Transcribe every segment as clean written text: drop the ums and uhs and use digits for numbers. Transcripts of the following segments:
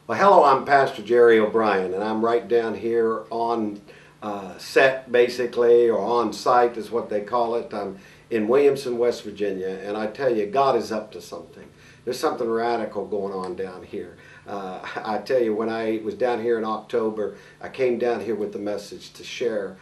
Well, hello, I'm Pastor Jerry O'Brien, and I'm right down here on set, basically, or on site is what they call it. I'm in Williamson, West Virginia, and I tell you, God is up to something. There's something radical going on down here. I tell you, when I was down here in October, I came down here with the message to share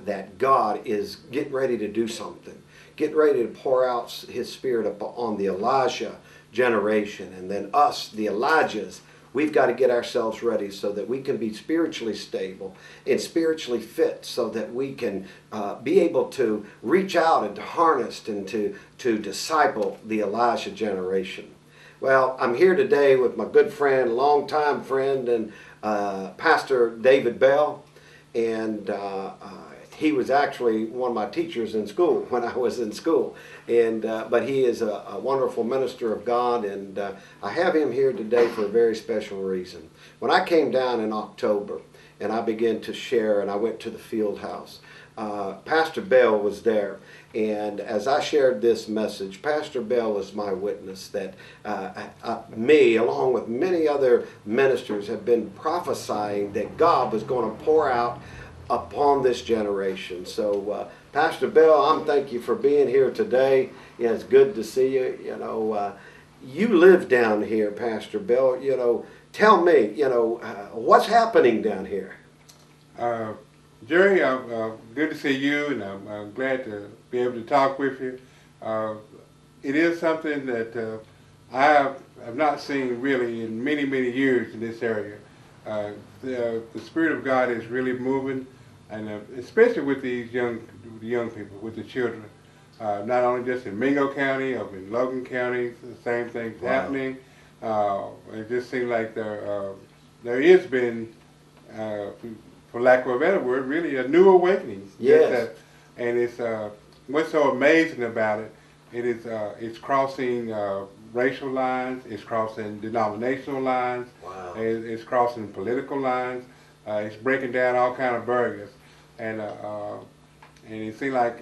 that God is getting ready to do something, getting ready to pour out His Spirit upon the Elijah generation, and then us, the Elijahs. We've got to get ourselves ready so that we can be spiritually stable and spiritually fit, so that we can be able to reach out and to harness and to disciple the Elijah generation. Well, I'm here today with my good friend, longtime friend, and Pastor David Bell, and he was actually one of my teachers in school when I was in school, and but he is a wonderful minister of God, and I have him here today for a very special reason. When I came down in October and I began to share, and I went to the field house, Pastor Bell was there, and as I shared this message, Pastor Bell is my witness that me, along with many other ministers, have been prophesying that God was going to pour out upon this generation. So Pastor Bell, I'm thank you for being here today. Yeah, it's good to see you. You live down here, Pastor Bell. Tell me, what's happening down here? Jerry, good to see you, and I'm glad to be able to talk with you. It is something that I have not seen really in many, many years in this area. The Spirit of God is really moving, and especially with these young people, with the children. Not only just in Mingo County or in Logan County, the same thing's happening. It just seems like there has been, for lack of a better word, really a new awakening. Yes. And it's what's so amazing about it. It's crossing racial lines. It's crossing denominational lines. Wow. It's crossing political lines. It's breaking down all kind of barriers, and it seems like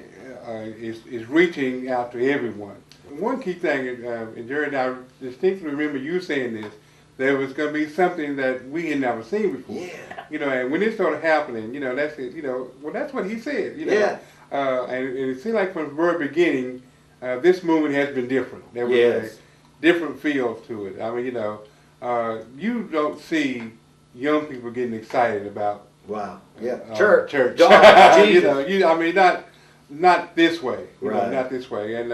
it's reaching out to everyone. One key thing, and Jerry and I distinctly remember you saying this. There was going to be something that we had never seen before. Yeah. And when it started happening, that's it. Well, that's what he said. Yeah. And it seemed like from the very beginning, this movement has been different. There was Yes. a different feel to it. I mean, you don't see young people getting excited about Wow. Yeah. Church. God, Jesus. not this way. Right. Not this way. And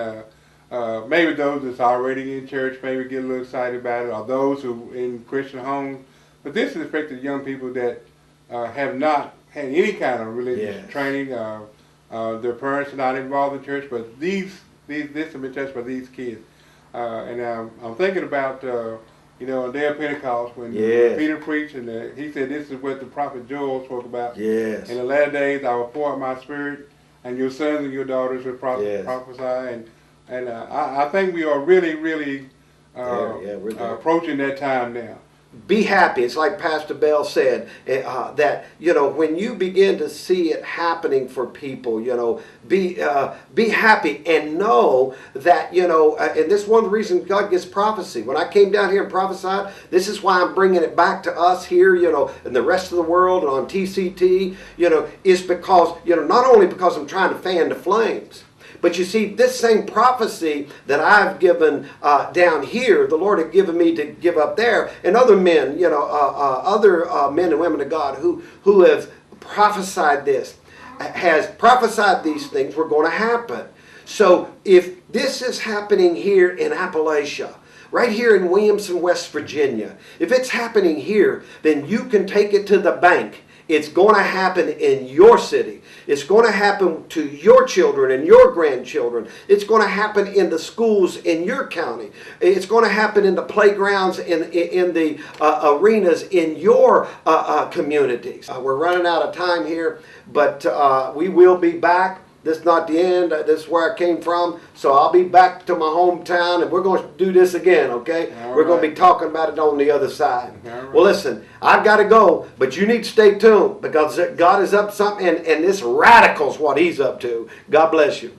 maybe those that's already in church maybe get a little excited about it, or those who in Christian homes. But this is affected young people that have not had any kind of religious training. Their parents are not involved in church, but this has been touched by these kids. And I'm thinking about on the day of Pentecost when Peter preached, and he said this is what the prophet Joel spoke about. Yes. In the latter days I will pour out my spirit, and your sons and your daughters will prophesy. And I think we are really, really approaching that time now. Be happy. It's like Pastor Bell said, that, when you begin to see it happening for people, be happy and know that, and this is one of the reasons God gives prophecy. When I came down here and prophesied, this is why I'm bringing it back to us here, and the rest of the world and on TCT, is because, not only because I'm trying to fan the flames, but you see, this same prophecy that I've given down here, the Lord had given me to give up there, and other men, other men and women of God who have prophesied this, has prophesied these things were going to happen. So if this is happening here in Appalachia, right here in Williamson, West Virginia, if it's happening here, then you can take it to the bank. It's going to happen in your city. It's going to happen to your children and your grandchildren. It's going to happen in the schools in your county. It's going to happen in the playgrounds, in the arenas in your communities. We're running out of time here, but we will be back. This is not the end. This is where I came from. So I'll be back to my hometown, and we're going to do this again, okay? We're going to be talking about it on the other side. Well, listen, I've got to go, but you need to stay tuned because God is up to something, and this radical's what He's up to. God bless you.